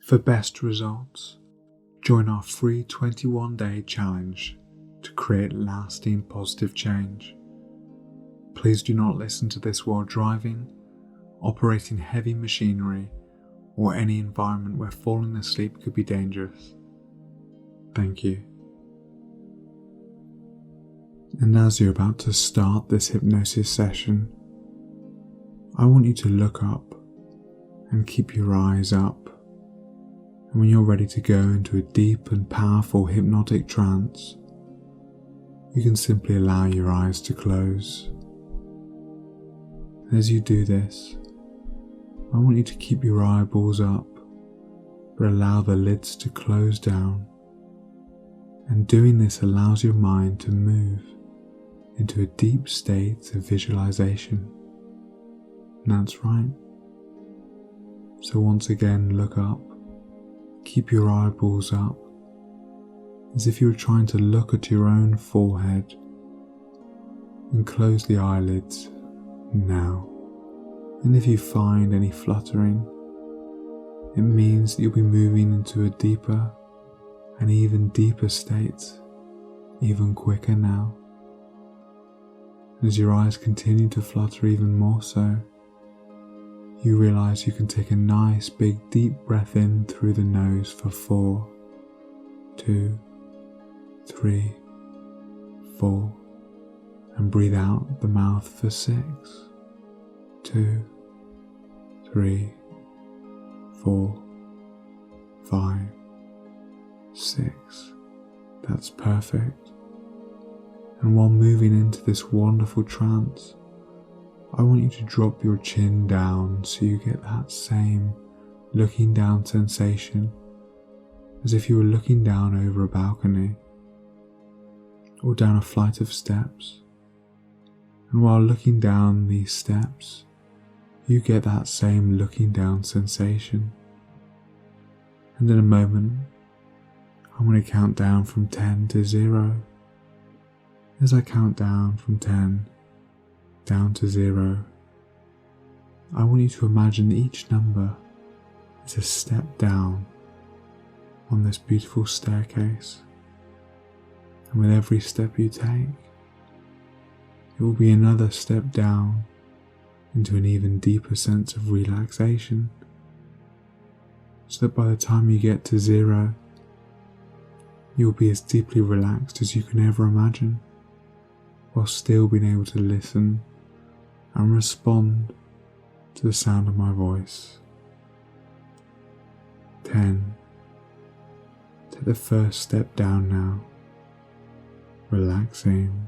For best results, join our free 21-day challenge to create lasting positive change. Please do not listen to this while driving, operating heavy machinery, or any environment where falling asleep could be dangerous. Thank you. And as you're about to start this hypnosis session, I want you to look up and keep your eyes up. And when you're ready to go into a deep and powerful hypnotic trance, you can simply allow your eyes to close. And as you do this, I want you to keep your eyeballs up, but allow the lids to close down. And doing this allows your mind to move into a deep state of visualization. And that's right. So once again, look up, keep your eyeballs up, as if you were trying to look at your own forehead, and close the eyelids now. And if you find any fluttering, it means that you'll be moving into a deeper and even deeper state, even quicker now. As your eyes continue to flutter even more so, you realize you can take a nice big deep breath in through the nose for 4, 2, 3, 4, and breathe out the mouth for 6, 2, 3, 4, 5, 6. That's perfect. And while moving into this wonderful trance, I want you to drop your chin down so you get that same looking down sensation, as if you were looking down over a balcony or down a flight of steps. And while looking down these steps, you get that same looking down sensation. And in a moment, I'm going to count down from 10 to 0. As I count down from 10 down to 0, I want you to imagine each number is a step down on this beautiful staircase. And with every step you take, it will be another step down into an even deeper sense of relaxation, so that by the time you get to 0, you'll be as deeply relaxed as you can ever imagine, while still being able to listen and respond to the sound of my voice. 10. Take the first step down now, relaxing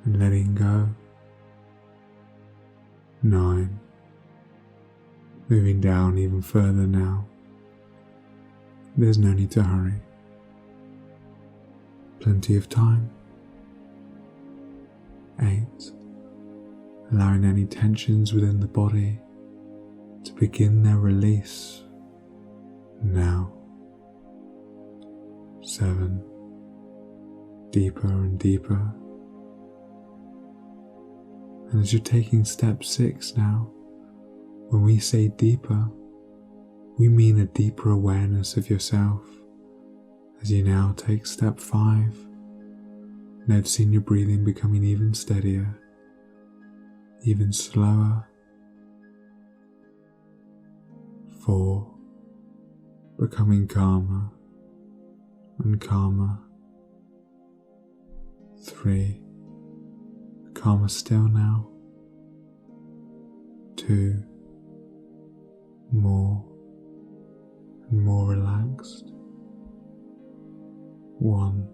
and letting go. 9. Moving down even further now. There's no need to hurry. Plenty of time. 8. Allowing any tensions within the body to begin their release now. 7. Deeper and deeper. And as you're taking step 6 now, when we say deeper, we mean a deeper awareness of yourself. As you now take step 5, noticing your breathing becoming even steadier, even slower. 4, becoming calmer and calmer. 3, calmer still now. 2, more and more relaxed. 1,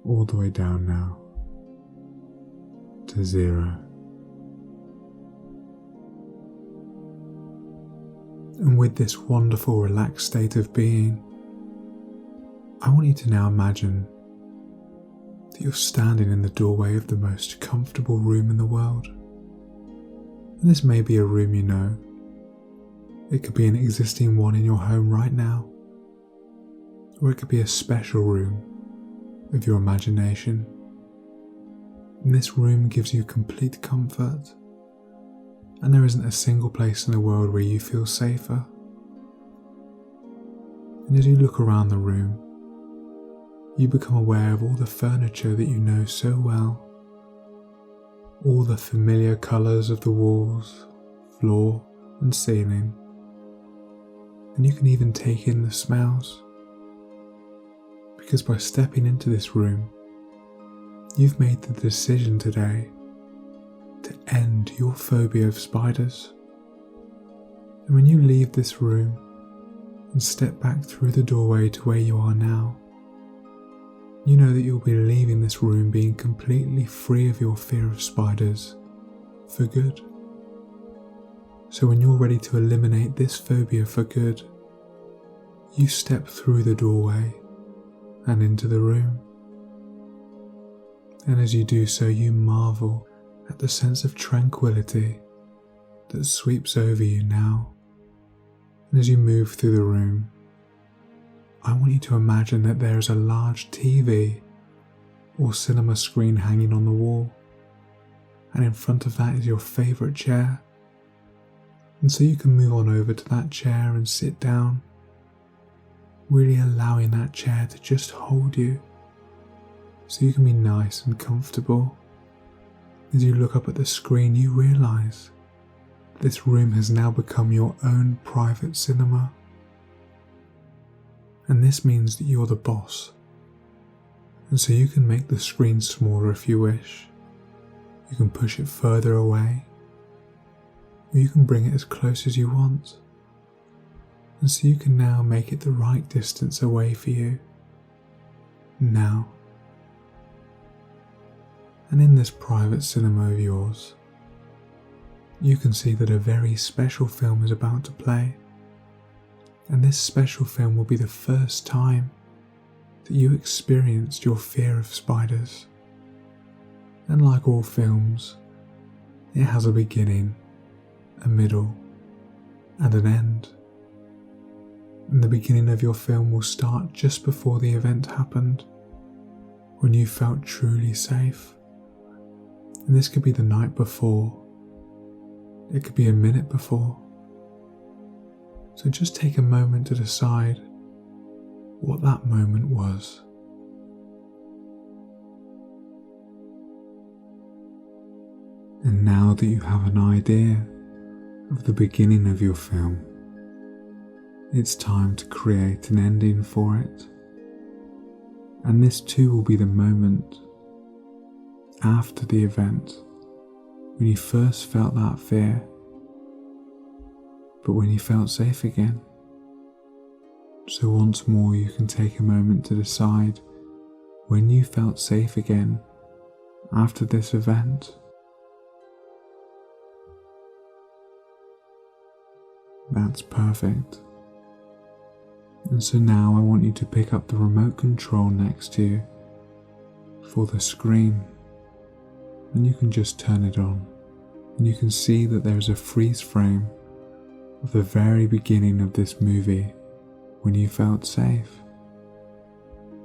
all the way down now to 0. And with this wonderful relaxed state of being, I want you to now imagine that you're standing in the doorway of the most comfortable room in the world. And this may be a room you know. It could be an existing one in your home right now, or it could be a special room of your imagination. And this room gives you complete comfort, and there isn't a single place in the world where you feel safer And as you look around the room, you become aware of all the furniture that you know so well, all the familiar colours of the walls, floor and ceiling, and you can even take in the smells. Because by stepping into this room, you've made the decision today to end your phobia of spiders. And when you leave this room and step back through the doorway to where you are now, you know that you'll be leaving this room being completely free of your fear of spiders for good. So when you're ready to eliminate this phobia for good, you step through the doorway and into the room. And as you do so, you marvel at the sense of tranquility that sweeps over you now. And as you move through the room, I want you to imagine that there is a large TV or cinema screen hanging on the wall, and in front of that is your favourite chair. And so you can move on over to that chair and sit down, really allowing that chair to just hold you, so you can be nice and comfortable. As you look up at the screen, you realise this room has now become your own private cinema. And this means that you're the boss. And so you can make the screen smaller if you wish. You can push it further away, or you can bring it as close as you want. And so you can now make it the right distance away for you. Now. And in this private cinema of yours, you can see that a very special film is about to play. And this special film will be the first time that you experienced your fear of spiders. And like all films, it has a beginning, a middle, and an end. And the beginning of your film will start just before the event happened, when you felt truly safe. And this could be the night before, it could be a minute before. So just take a moment to decide what that moment was. And now that you have an idea of the beginning of your film, it's time to create an ending for it. And this too will be the moment after the event when you first felt that fear, but when you felt safe again. So once more you can take a moment to decide when you felt safe again after this event. That's perfect. And so now I want you to pick up the remote control next to you for the screen, and you can just turn it on, and you can see that there's a freeze frame of the very beginning of this movie when you felt safe.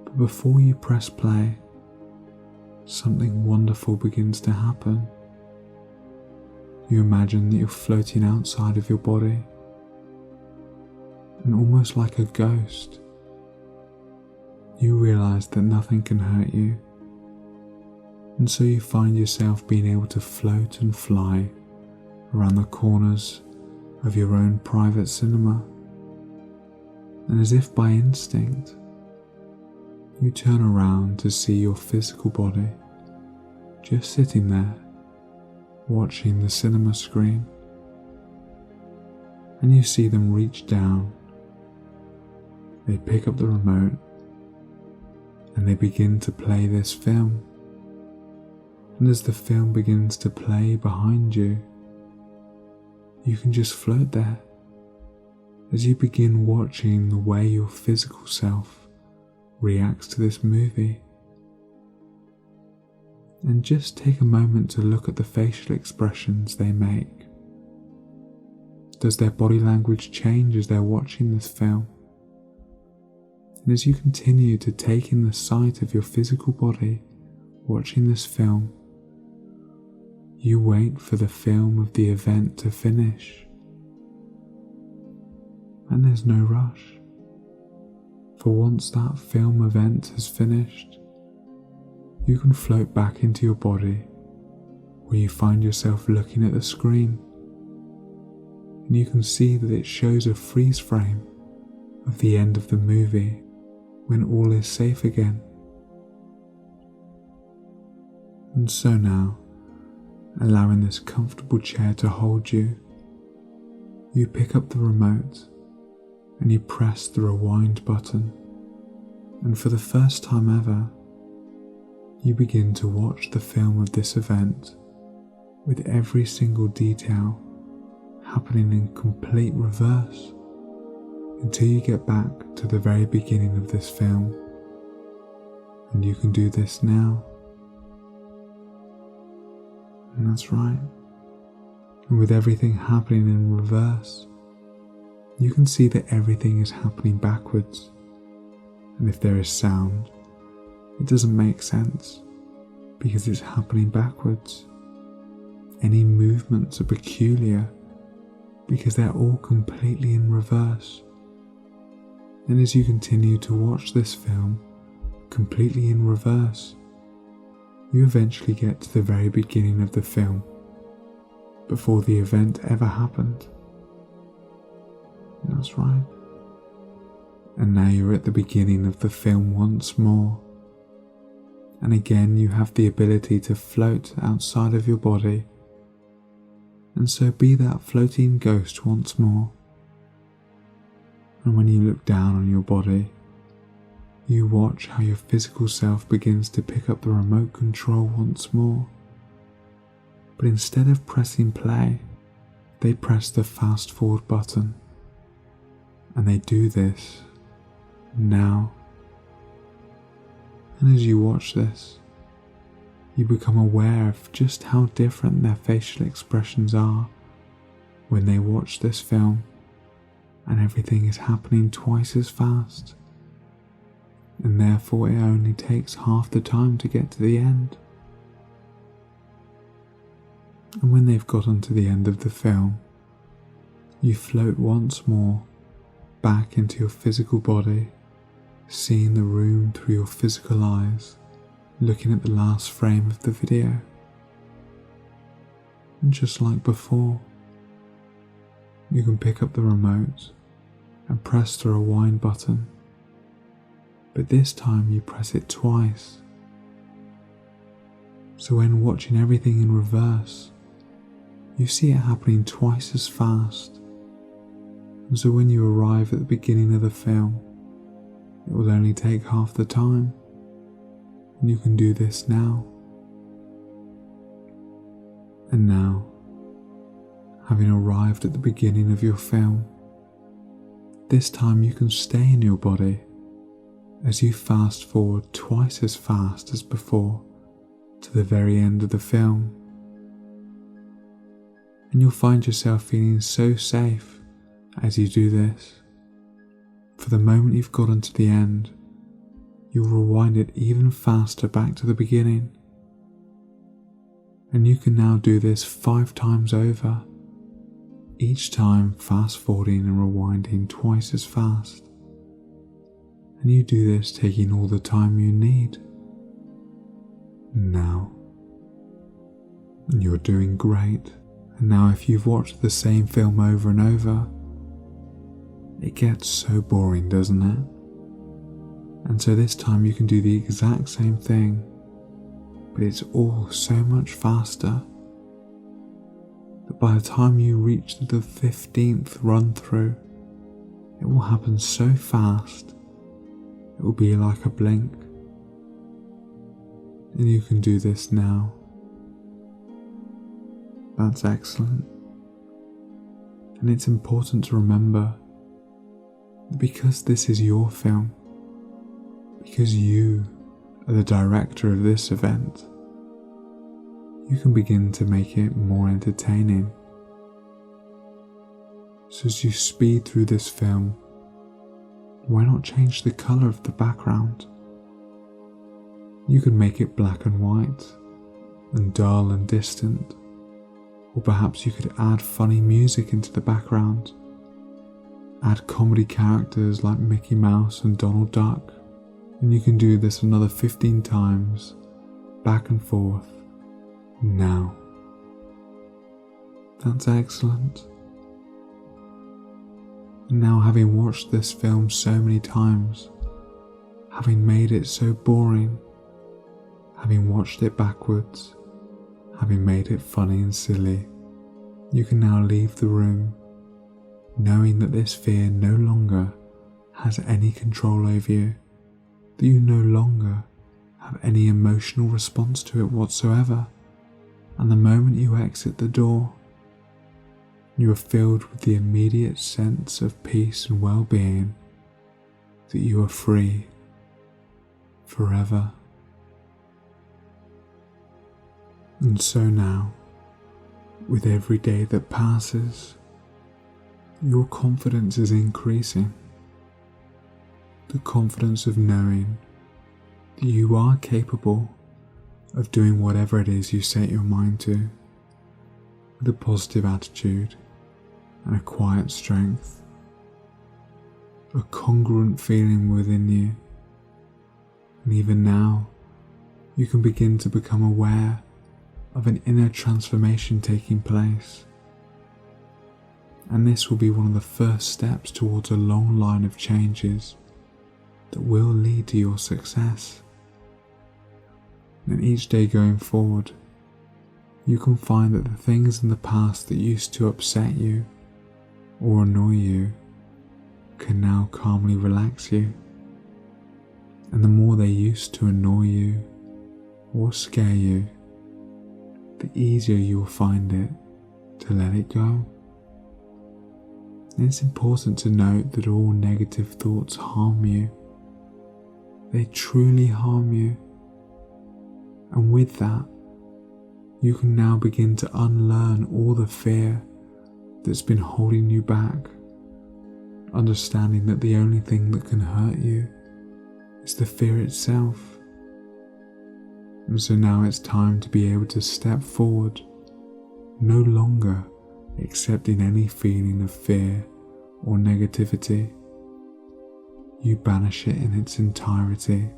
But before you press play, something wonderful begins to happen. You imagine that you're floating outside of your body, and almost like a ghost, you realise that nothing can hurt you, and so you find yourself being able to float and fly around the corners of your own private cinema. And as if by instinct, you turn around to see your physical body just sitting there, watching the cinema screen. And you see them reach down, they pick up the remote, and they begin to play this film. And as the film begins to play behind you, you can just float there as you begin watching the way your physical self reacts to this movie. And just take a moment to look at the facial expressions they make. Does their body language change as they're watching this film? And as you continue to take in the sight of your physical body watching this film, you wait for the film of the event to finish. And there's no rush. For once that film event has finished, you can float back into your body where you find yourself looking at the screen, and you can see that it shows a freeze frame of the end of the movie when all is safe again. And so now, allowing this comfortable chair to hold you, you pick up the remote and you press the rewind button, and for the first time ever, you begin to watch the film of this event with every single detail happening in complete reverse until you get back to the very beginning of this film. And you can do this now. And that's right. And with everything happening in reverse, you can see that everything is happening backwards. And if there is sound, it doesn't make sense because it's happening backwards. Any movements are peculiar because they're all completely in reverse. And as you continue to watch this film completely in reverse, you eventually get to the very beginning of the film, before the event ever happened. And that's right. And now you're at the beginning of the film once more. And again you have the ability to float outside of your body, and so be that floating ghost once more. And when you look down on your body, you watch how your physical self begins to pick up the remote control once more. But instead of pressing play, they press the fast forward button. And they do this now. And as you watch this, you become aware of just how different their facial expressions are when they watch this film, and everything is happening twice as fast, and therefore it only takes half the time to get to the end. And when they've gotten to the end of the film, you float once more back into your physical body, seeing the room through your physical eyes, looking at the last frame of the video. And just like before, you can pick up the remote and press the rewind button, but this time you press it twice. So when watching everything in reverse, you see it happening twice as fast. And so when you arrive at the beginning of the film, it will only take half the time. And you can do this now. And now, having arrived at the beginning of your film, this time you can stay in your body as you fast forward twice as fast as before to the very end of the film. And you'll find yourself feeling so safe as you do this. For the moment you've gotten to the end, you'll rewind it even faster back to the beginning. And you can now do this 5 times over, each time fast forwarding and rewinding twice as fast. And you do this taking all the time you need. Now, you're doing great. And now if you've watched the same film over and over, it gets so boring, doesn't it? And so this time you can do the exact same thing, but it's all so much faster that by the time you reach the 15th run through, it will happen so fast, it will be like a blink. And you can do this now. That's excellent. And it's important to remember that because this is your film, because you are the director of this event, you can begin to make it more entertaining. So as you speed through this film, why not change the colour of the background? You can make it black and white, and dull and distant, or perhaps you could add funny music into the background, Add comedy characters like Mickey Mouse and Donald Duck, and you can do this another 15 times, back and forth, now. That's excellent. And now, having watched this film so many times, having made it so boring, having watched it backwards, having made it funny and silly, you can now leave the room knowing that this fear no longer has any control over you, that you no longer have any emotional response to it whatsoever, and the moment you exit the door, you are filled with the immediate sense of peace and well-being, that you are free forever. And so now, with every day that passes, your confidence is increasing. The confidence of knowing that you are capable of doing whatever it is you set your mind to, with a positive attitude and a quiet strength, a congruent feeling within you. And even now, you can begin to become aware of an inner transformation taking place. And this will be one of the first steps towards a long line of changes that will lead to your success. And each day going forward, you can find that the things in the past that used to upset you or annoy you can now calmly relax you. And the more they used to annoy you or scare you, the easier you will find it to let it go. And it's important to note that all negative thoughts harm you. They truly harm you. And with that, you can now begin to unlearn all the fear that's been holding you back, understanding that the only thing that can hurt you is the fear itself. And so now it's time to be able to step forward, no longer accepting any feeling of fear or negativity. You banish it in its entirety,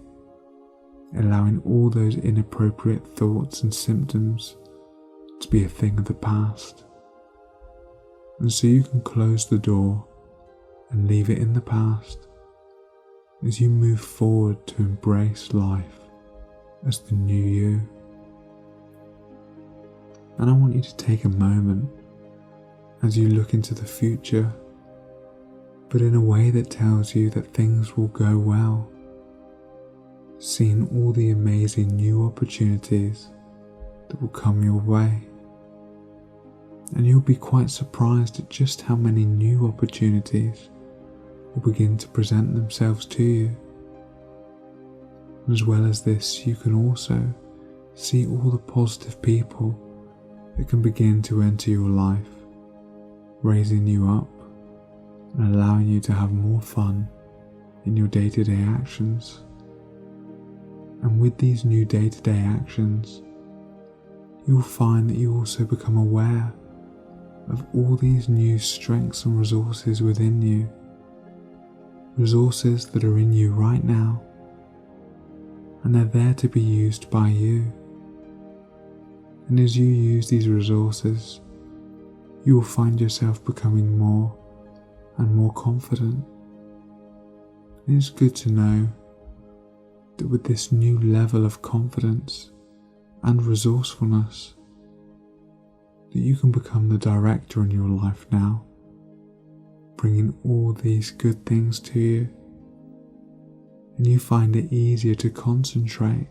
allowing all those inappropriate thoughts and symptoms to be a thing of the past. And so you can close the door and leave it in the past as you move forward to embrace life as the new you. And I want you to take a moment as you look into the future, but in a way that tells you that things will go well, seeing all the amazing new opportunities that will come your way. And you'll be quite surprised at just how many new opportunities will begin to present themselves to you. As well as this, you can also see all the positive people that can begin to enter your life, raising you up and allowing you to have more fun in your day-to-day actions. And with these new day-to-day actions, you'll find that you also become aware of all these new strengths and resources within you, resources that are in you right now, and they're there to be used by you. And as you use these resources, you will find yourself becoming more and more confident. And it's good to know that with this new level of confidence and resourcefulness, that you can become the director in your life now, bringing all these good things to you, and you find it easier to concentrate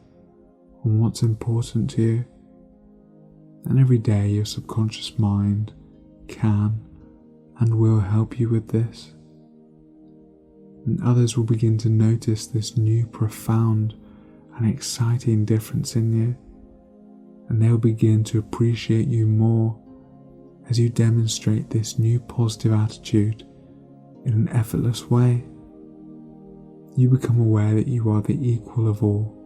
on what's important to you. And every day your subconscious mind can and will help you with this. And others will begin to notice this new profound and exciting difference in you, and they'll begin to appreciate you more as you demonstrate this new positive attitude in an effortless way. You become aware that you are the equal of all,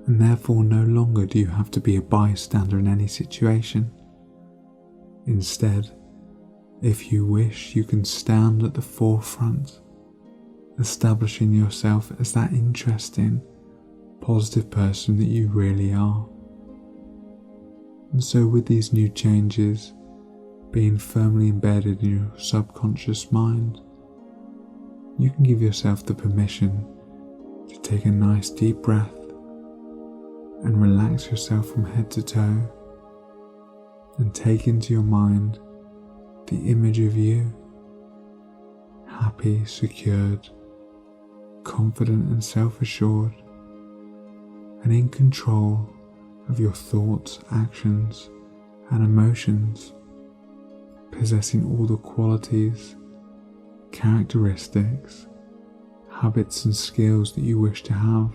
and therefore no longer do you have to be a bystander in any situation. Instead, If you wish, you can stand at the forefront, establishing yourself as that interesting, positive person that you really are. And so with these new changes being firmly embedded in your subconscious mind, you can give yourself the permission to take a nice deep breath and relax yourself from head to toe, and take into your mind the image of you, happy, secured, confident and self-assured, and in control of your thoughts, actions, and emotions, possessing all the qualities, characteristics, habits and skills that you wish to have.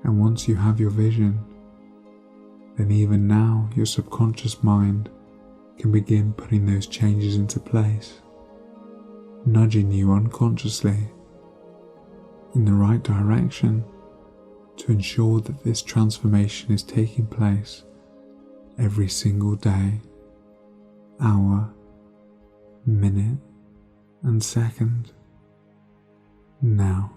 And once you have your vision, then even now your subconscious mind can begin putting those changes into place, nudging you unconsciously in the right direction to ensure that this transformation is taking place every single day, hour, minute, and second. Now.